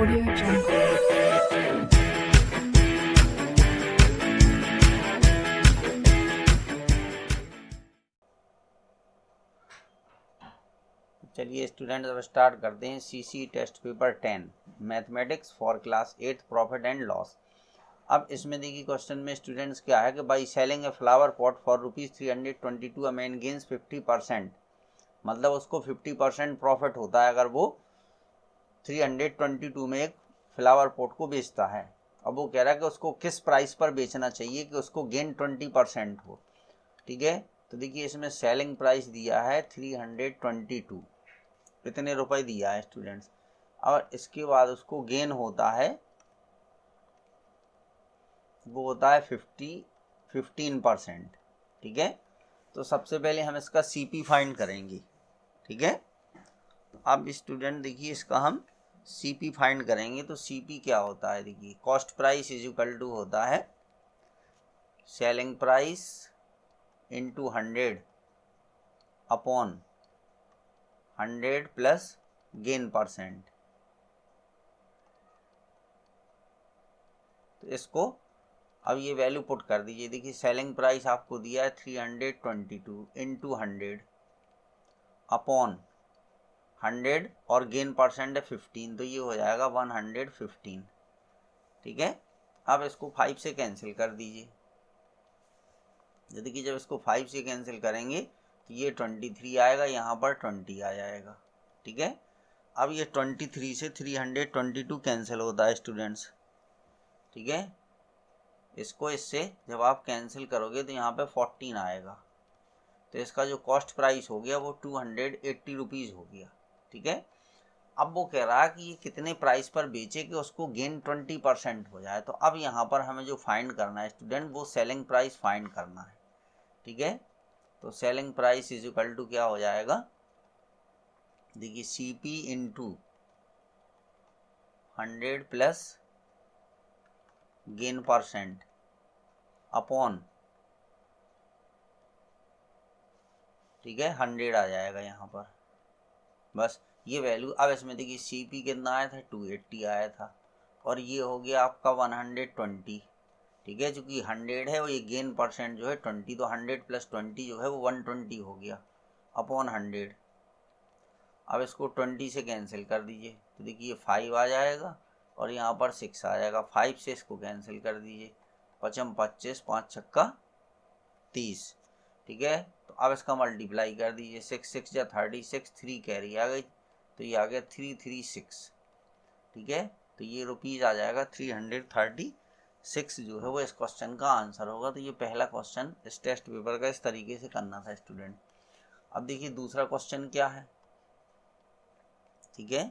Audio Jungle. चलिए student अब start करते हैं CC test paper 10 mathematics for class 8 profit and loss. अब इसमें देखिए क्वेश्चन में स्टूडेंट्स क्या है कि by selling a flower pot for ₹322 a man gains 50%, मतलब उसको 50% प्रॉफिट होता है अगर वो 322 में एक फ्लावर पॉट को बेचता है। अब वो कह रहा है कि उसको किस प्राइस पर बेचना चाहिए कि उसको गेन 20% हो। ठीक है, तो देखिए इसमें सेलिंग प्राइस दिया है 322, कितने रुपए दिया है स्टूडेंट्स, और इसके बाद उसको गेन होता है, वो होता है 15%। ठीक है, तो सबसे पहले हम इसका सीपी फाइंड करेंगे। ठीक है, अब स्टूडेंट देखिए इसका हम सीपी फाइंड करेंगे। तो सीपी क्या होता है, देखिए cost price is equal to होता है selling price into 100 upon 100 plus gain percent. तो इसको अब ये वैल्यू पुट कर दीजिए। देखिए सेलिंग प्राइस आपको दिया है 322 इंटू 100 अपॉन 100 और गेन परसेंट है 15, तो ये हो जाएगा 115। ठीक है, अब इसको 5 से कैंसिल कर दीजिए। देखिए जब इसको 5 से कैंसिल करेंगे तो ये 23 आएगा, यहाँ पर 20 आ जाएगा। ठीक है, अब ये 23 से 322 कैंसिल होता है स्टूडेंट्स। ठीक है, इसको इससे जब आप कैंसिल करोगे तो यहाँ पे 14 आएगा, तो इसका जो कॉस्ट प्राइस हो गया वो 280 रुपीज़ हो गया। ठीक है, अब वो कह रहा है कि ये कितने प्राइस पर बेचे कि उसको गेन 20% हो जाए। तो अब यहाँ पर हमें जो फाइंड करना है स्टूडेंट, वो सेलिंग प्राइस फाइंड करना है। ठीक है, तो selling price is equal to क्या हो जाएगा, देखिए CP into 100 plus gain percent upon, ठीक है 100 आ जाएगा यहाँ पर, बस ये वैल्यू। अब इसमें देखिए सीपी कितना आया था, 280 आया था, और ये हो गया आपका 120। ठीक है, चूँकि 100 है और ये गेन परसेंट जो है 20, तो 100 प्लस 20 जो है वो 120 हो गया अपॉन 100। अब इसको 20 से कैंसिल कर दीजिए, तो देखिए 5 आ जाएगा और यहाँ पर 6 आ जाएगा। 5 से इसको कैंसिल कर दीजिए, 5 25, 5 छक्का 30। ठीक है, तो अब इसका मल्टीप्लाई कर दीजिए, 6 6 या 36, 3 कैरी आ गई, तो ये आ गया 336। ठीक है, तो ये रुपीज़ आ जाएगा 336 जो है वो इस क्वेश्चन का आंसर होगा। तो ये पहला क्वेश्चन इस टेस्ट पेपर का इस तरीके से करना था स्टूडेंट। अब देखिए दूसरा क्वेश्चन क्या है। ठीक है,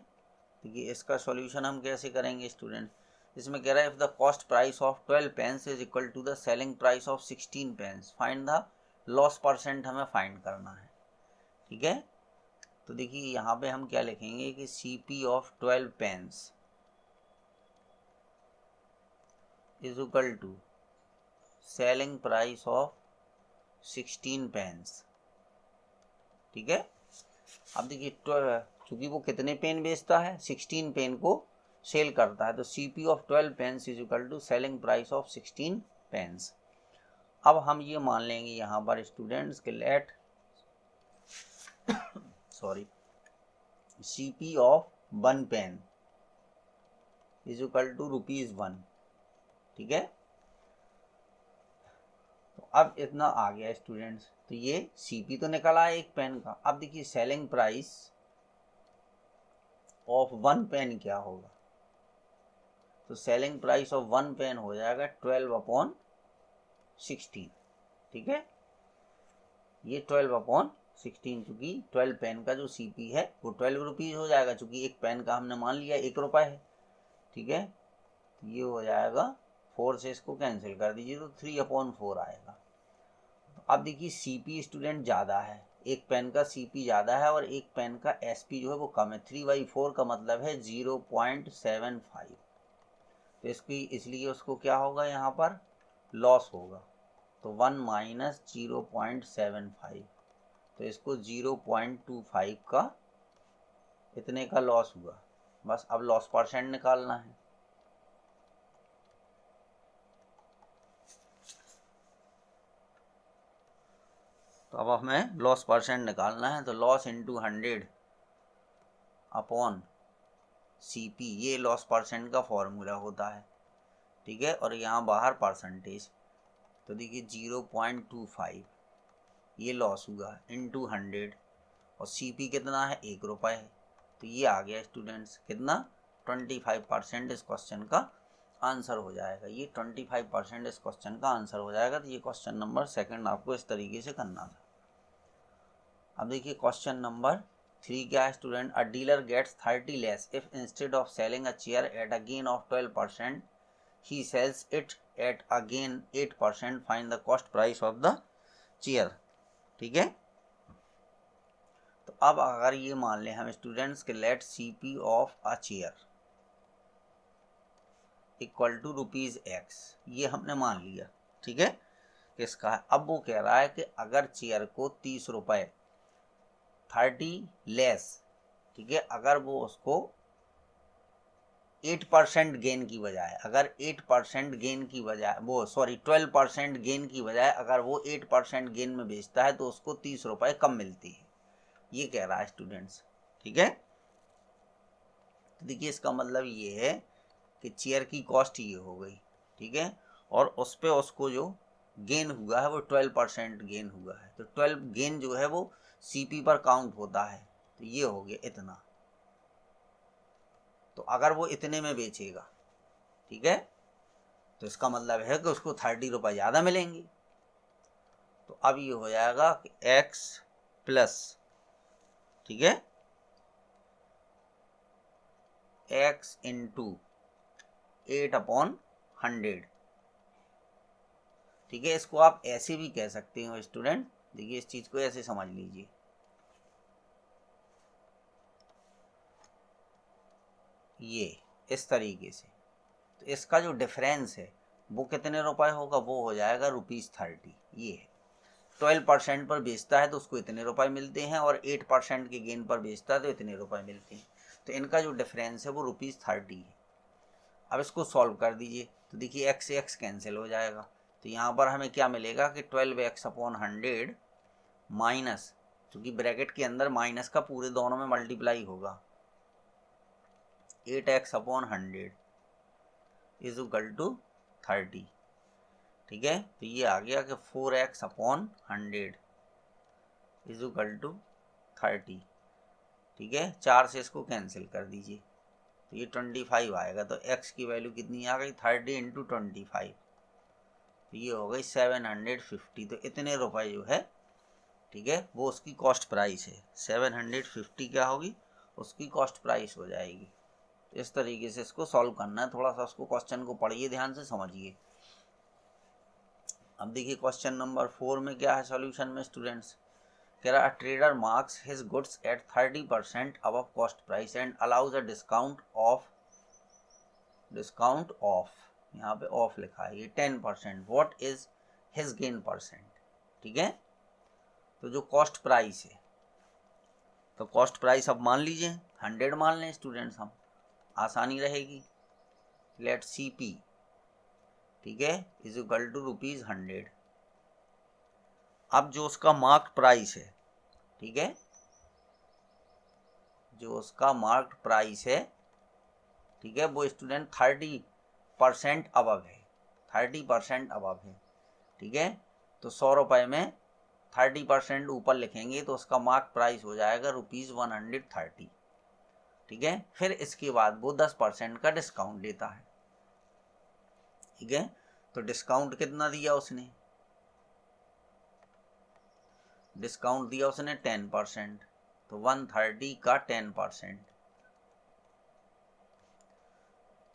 देखिए इसका सॉल्यूशन हम कैसे करेंगे स्टूडेंट। इसमें कह रहा है if the cost price of 12 pence is equal to the selling price of 16 pence, find the loss percent हमें फाइंड करना है। ठीक है, तो देखिए यहाँ पे हम क्या लिखेंगे कि CP of 12 pence is equal to selling price of 16 pence. ठीक है, अब देखिए चूंकि वो कितने पेन बेचता है, 16 पेन को सेल करता है, तो CP of 12 pence is equal to selling price of 16 pence. अब हम ये मान लेंगे यहाँ पर स्टूडेंट्स के let CP of 1 pen is equal to ₹1। ठीक है, तो अब इतना आ गया स्टूडेंट्स, तो ये सीपी तो निकला है एक पेन का। अब देखिए सेलिंग प्राइस ऑफ 1 पेन क्या होगा, तो सेलिंग प्राइस ऑफ 1 पेन हो जाएगा 12/16। ठीक है, ये 12/16, चूंकि 12 पेन का जो सीपी है वो 12 रुपीज़ हो जाएगा, चूंकि एक पेन का हमने मान लिया 1 रुपये है। ठीक है, तो ये हो जाएगा 4 से इसको कैंसिल कर दीजिए तो 3/4 आएगा। तो अब देखिए सीपी स्टूडेंट ज़्यादा है, एक पेन का सीपी ज़्यादा है और एक पेन का एसपी जो है वो कम है। 3/4 का मतलब है 0.75, तो इसकी इसलिए उसको क्या होगा यहाँ पर लॉस होगा। तो 1 माइनस 0.75, तो इसको 0.25 का इतने का लॉस हुआ। बस अब लॉस परसेंट निकालना है। तो अब हमें लॉस परसेंट निकालना है, तो लॉस इंटू 100 अपॉन CP, ये लॉस परसेंट का फॉर्मूला होता है, ठीक है। और यहाँ बाहर परसेंटेज, तो देखिए 0.25 ये लॉस हुआ इंटू 100, और CP कितना है, 1 रुपये है। तो ये आ गया स्टूडेंट्स कितना, 25% इस क्वेश्चन का आंसर हो जाएगा। ये 25% इस क्वेश्चन का आंसर हो जाएगा। तो ये क्वेश्चन नंबर 2 आपको इस तरीके से करना था। अब देखिए क्वेश्चन नंबर 3 क्या है student, a dealer gets 30 less if instead of selling a chair at a gain of 12% he sells it at a gain 8%, find the cost price of the chair, ठीक है। तो अब अगर ये मान लें हम स्टूडेंट्स के let CP of a chair equal to ₹X, ये हमने मान लिया, ठीक है, किसका है। अब वो कह रहा है कि अगर चेयर को 30 रुपये 30 लेस, ठीक है, अगर वो उसको 8% गेन की बजाय, अगर 8% गेन की बजाय वो 12% गेन की बजाय अगर वो 8% गेन में बेचता है तो उसको 30 रुपये कम मिलती है, ये कह रहा है स्टूडेंट्स, ठीक है। तो देखिए इसका मतलब ये है कि चेयर की कॉस्ट ये हो गई, ठीक है, और उस पर उसको जो गेन हुआ है वो 12% गेन हुआ है। तो 12 गेन जो है वो CP पर काउंट होता है, तो ये हो गया इतना। तो अगर वो इतने में बेचेगा, ठीक है, तो इसका मतलब है कि उसको 30 रुपये ज़्यादा मिलेंगे। तो अब ये हो जाएगा कि X प्लस, ठीक है, X इंटू 8/100, ठीक है। इसको आप ऐसे भी कह सकते हो स्टूडेंट, देखिए इस चीज़ को ऐसे समझ लीजिए, ये इस तरीके से। तो इसका जो डिफरेंस है वो कितने रुपए होगा, वो हो जाएगा ₹30। ये है 12% पर बेचता है तो उसको इतने रुपए मिलते हैं, और 8% के गेन पर बेचता है तो इतने रुपए मिलते हैं। तो इनका जो डिफरेंस है वो ₹30 है। अब इसको सॉल्व कर दीजिए, तो देखिए x से x कैंसिल हो जाएगा। तो यहाँ पर हमें क्या मिलेगा कि 12x/100 माइनस, चूँकि ब्रैकेट के अंदर माइनस का पूरे दोनों में मल्टीप्लाई होगा, 8x/100 इज इक्वल टू 30, ठीक है। तो ये आ गया कि 4x/100 इज इक्वल टू 30, ठीक है। 4 से इसको कैंसिल कर दीजिए, तो ये 25 आएगा। तो x की वैल्यू कितनी आ गई, 30 इंटू 25, तो ये हो गई 750। तो इतने रुपए जो है, ठीक है, वो उसकी कॉस्ट प्राइस है। 750 क्या होगी, उसकी कॉस्ट प्राइस हो जाएगी। तो इस तरीके से इसको सॉल्व करना है। थोड़ा सा उसको क्वेश्चन को पढ़िए, ध्यान से समझिए। अब देखिए क्वेश्चन नंबर 4 में क्या है सॉल्यूशन में स्टूडेंट्स, कह रहा trader marks his goods at 30% above cost price and allows a discount of, यहाँ पे ऑफ लिखा है, ये 10%। What is his gain percent, ठीक है। तो जो कॉस्ट प्राइस है, तो कॉस्ट प्राइस अब मान लीजिए 100 मान लें स्टूडेंट्स, हम आसानी रहेगी। लेट CP, ठीक है, इज इक्वल टू ₹100। अब जो उसका मार्क प्राइस है, ठीक है, जो उसका मार्क प्राइस है, ठीक है, वो स्टूडेंट 30% अबव है, 30% अबव है, ठीक है। तो 100 रुपये में 30% ऊपर लिखेंगे तो उसका मार्क प्राइस हो जाएगा ₹130, ठीक है। फिर इसके बाद वो 10% का डिस्काउंट देता है, ठीक है। तो डिस्काउंट कितना दिया उसने, डिस्काउंट दिया उसने 10%, तो 130 का 10%,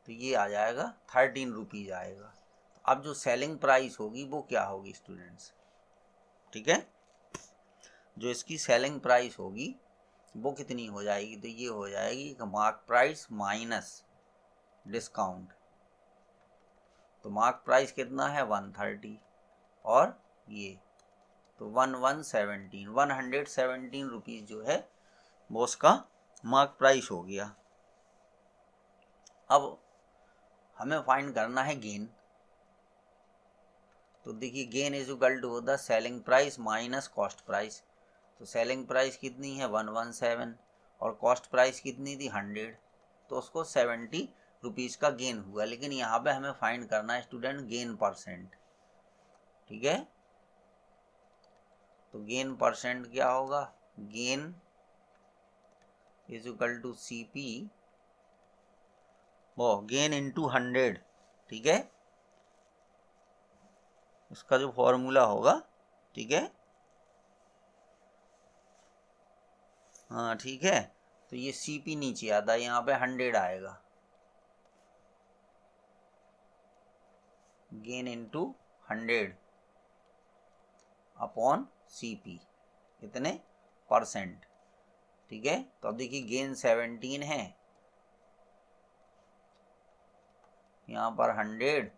तो ये आ जाएगा ₹13 आएगा। अब जो सेलिंग प्राइस होगी वो क्या होगी स्टूडेंट्स, ठीक है, जो इसकी सेलिंग प्राइस होगी वो कितनी हो जाएगी, तो ये हो जाएगी मार्क प्राइस माइनस डिस्काउंट। तो मार्क प्राइस कितना है 130, और ये तो 117 ₹117 जो है वो उसका मार्क प्राइस हो गया, अब हमें फाइंड करना है गेन। तो देखिए gain is equal to the selling price minus cost price. तो सेलिंग प्राइस कितनी है 117 और कॉस्ट प्राइस कितनी थी 100, तो उसको 70 रुपीज़ का गेन हुआ। लेकिन यहाँ पे हमें फाइंड करना है स्टूडेंट गेन परसेंट। ठीक है, तो गेन परसेंट क्या होगा, gain is equal to CP वो गेन इंटू 100। ठीक है, इसका जो फॉर्मूला होगा, ठीक है, हाँ ठीक है, तो ये CP नीचे आता है, यहाँ पे 100 आएगा, गेन इंटू 100 अपॉन CP कितने परसेंट। ठीक है, तो अब देखिए गेन 17 है, यहाँ पर 100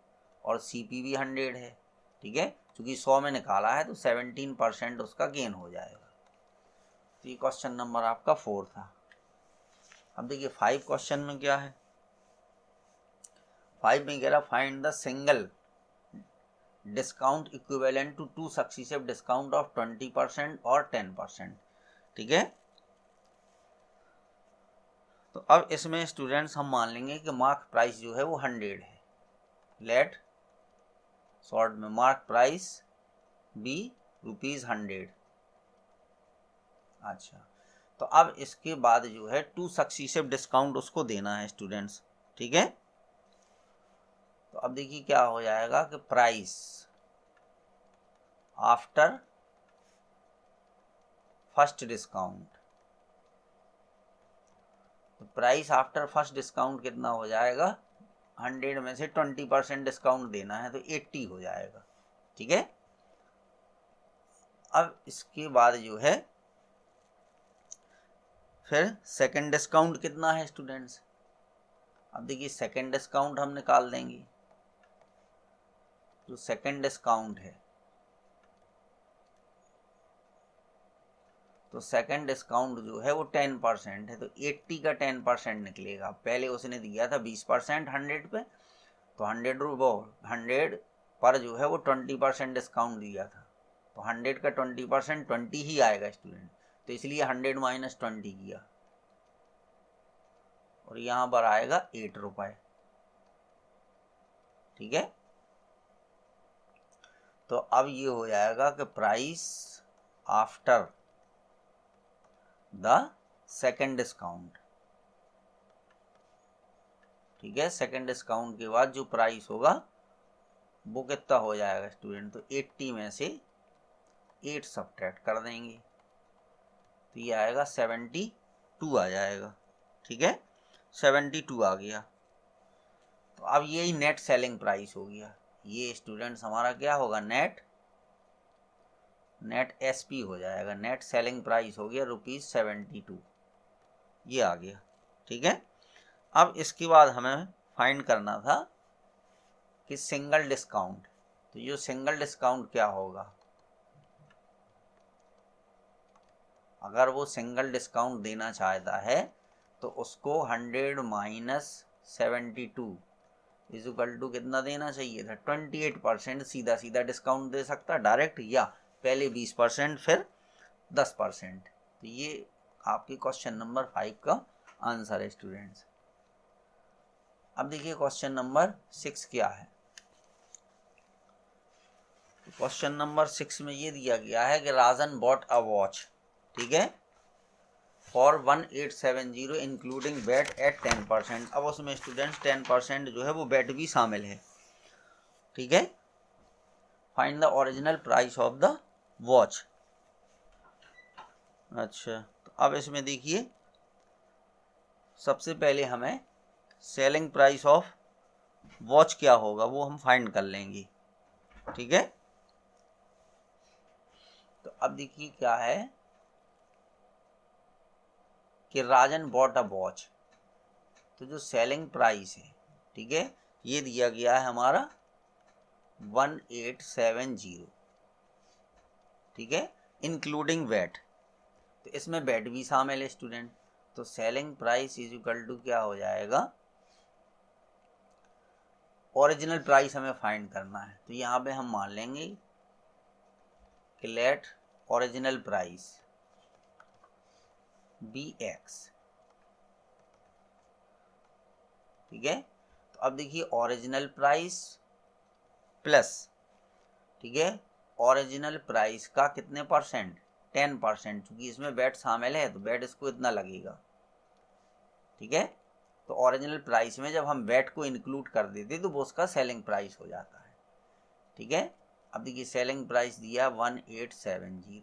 और CP भी 100 है। ठीक है, क्योंकि 100 में निकाला है तो 17% उसका गेन हो जाएगा। तो ये क्वेश्चन नंबर आपका 4 था। अब देखिए 5 क्वेश्चन में क्या है, 5 में कह रहा find the single discount equivalent to 2 successive discount of 20% और 10%। ठीक है, तो अब इसमें स्टूडेंट्स हम मान लेंगे कि मार्क प्राइस जो है वो 100 है। लेट शॉर्ट में मार्क प्राइस बी ₹100। अच्छा, तो अब इसके बाद जो है 2 सक्सेसिव डिस्काउंट उसको देना है स्टूडेंट्स। ठीक है, तो अब देखिए क्या हो जाएगा कि प्राइस आफ्टर फर्स्ट डिस्काउंट, तो प्राइस आफ्टर फर्स्ट डिस्काउंट कितना हो जाएगा, 100 में से 20% डिस्काउंट देना है तो 80 हो जाएगा। ठीक है, अब इसके बाद जो है फिर सेकंड डिस्काउंट कितना है स्टूडेंट्स। अब देखिए सेकंड डिस्काउंट हम निकाल देंगे, जो सेकंड डिस्काउंट है, तो सेकंड डिस्काउंट जो है वो 10% है, तो 80 का 10% निकलेगा। पहले उसने दिया था 20% 100 पे, तो 100 पर जो है वो 20% डिस्काउंट दिया था, तो 100 का 20% 20 ही आएगा स्टूडेंट, तो इसलिए 100 माइनस 20 किया और यहाँ पर आएगा 8 रुपये। ठीक है, तो अब ये हो जाएगा कि price after the second discount. ठीक है, सेकेंड डिस्काउंट के बाद जो प्राइस होगा वो कितना हो जाएगा स्टूडेंट, तो 80 में से 8 सब्ट्रैक्ट कर देंगे तो ये आएगा 72 आ जाएगा। ठीक है, 72 आ गया। तो अब यही नेट सेलिंग प्राइस हो गया। ये स्टूडेंट्स हमारा क्या होगा, नेट SP हो जाएगा, नेट सेलिंग प्राइस हो गया ₹72, ये आ गया। ठीक है, अब इसके बाद हमें फाइंड करना था कि सिंगल डिस्काउंट, तो ये सिंगल डिस्काउंट क्या होगा, अगर वो सिंगल डिस्काउंट देना चाहता है तो उसको 100 माइनस 72 इज इक्वल टू कितना देना चाहिए था, 28%। सीधा सीधा डिस्काउंट दे सकता डायरेक्ट, या पहले 20% फिर 10%। तो ये आपके क्वेश्चन नंबर 5 का आंसर है स्टूडेंट्स। अब देखिए क्वेश्चन नंबर 6 क्या है। क्वेश्चन नंबर 6 में ये दिया गया है कि राजन बॉट अ वॉच, ठीक है, फॉर 1870 इंक्लूडिंग बैट एट 10%। अब उसमें स्टूडेंट्स 10% जो है वो बैट भी शामिल है। ठीक है, find the original price of the watch. अच्छा, तो अब इसमें देखिए सबसे पहले हमें सेलिंग प्राइस ऑफ वॉच क्या होगा वो हम फाइंड कर लेंगे। ठीक है, तो अब देखिए क्या है कि राजन बॉट अ वॉच, तो जो सेलिंग प्राइस है, ठीक है, ये दिया गया है हमारा 1870। ठीक है, इंक्लूडिंग वैट, तो इसमें वैट भी शामिल है स्टूडेंट। तो selling price is equal to क्या हो जाएगा, ओरिजिनल प्राइस हमें फाइंड करना है, तो यहाँ पे हम मान लेंगे कि let original price be X. ठीक है, तो अब देखिए ओरिजिनल प्राइस प्लस, ठीक है, ओरिजिनल प्राइस का कितने परसेंट, 10%, क्योंकि इसमें वेट शामिल है तो वेट इसको इतना लगेगा। ठीक है, तो ओरिजिनल प्राइस में जब हम वेट को इंक्लूड कर देते तो वो उसका सेलिंग प्राइस हो जाता है। ठीक है, अब देखिए सेलिंग प्राइस दिया 1870,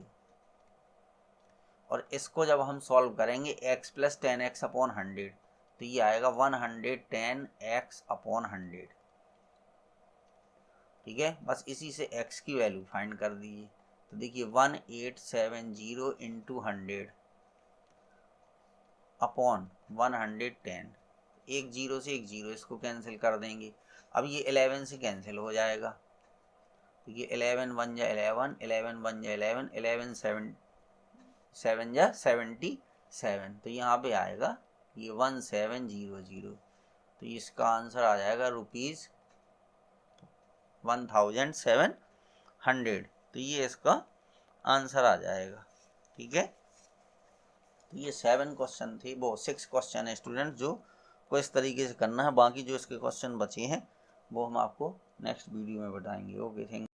और इसको जब हम सॉल्व करेंगे x प्लस 10x अपॉन 100, तो ये आएगा 110x अपॉन 100। ठीक है, बस इसी से x की वैल्यू फाइंड कर दीजिए। तो देखिए 1870 इंटू 100 अपॉन 110, एक जीरो से एक जीरो इसको कैंसिल कर देंगे। अब ये 11 से कैंसिल हो जाएगा, तो ये 11 1 जा 11, 11 1 जा 11, 11 7 जा 77, तो यहाँ पे आएगा ये 1700, तो इसका आंसर आ जाएगा ₹1700, तो ये इसका आंसर आ जाएगा। ठीक है, तो ये 7 क्वेश्चन थे, वो 6 क्वेश्चन है स्टूडेंट जो को इस तरीके से करना है। बाकी जो इसके क्वेश्चन बचे हैं वो हम आपको नेक्स्ट वीडियो में बताएंगे। Okay, thank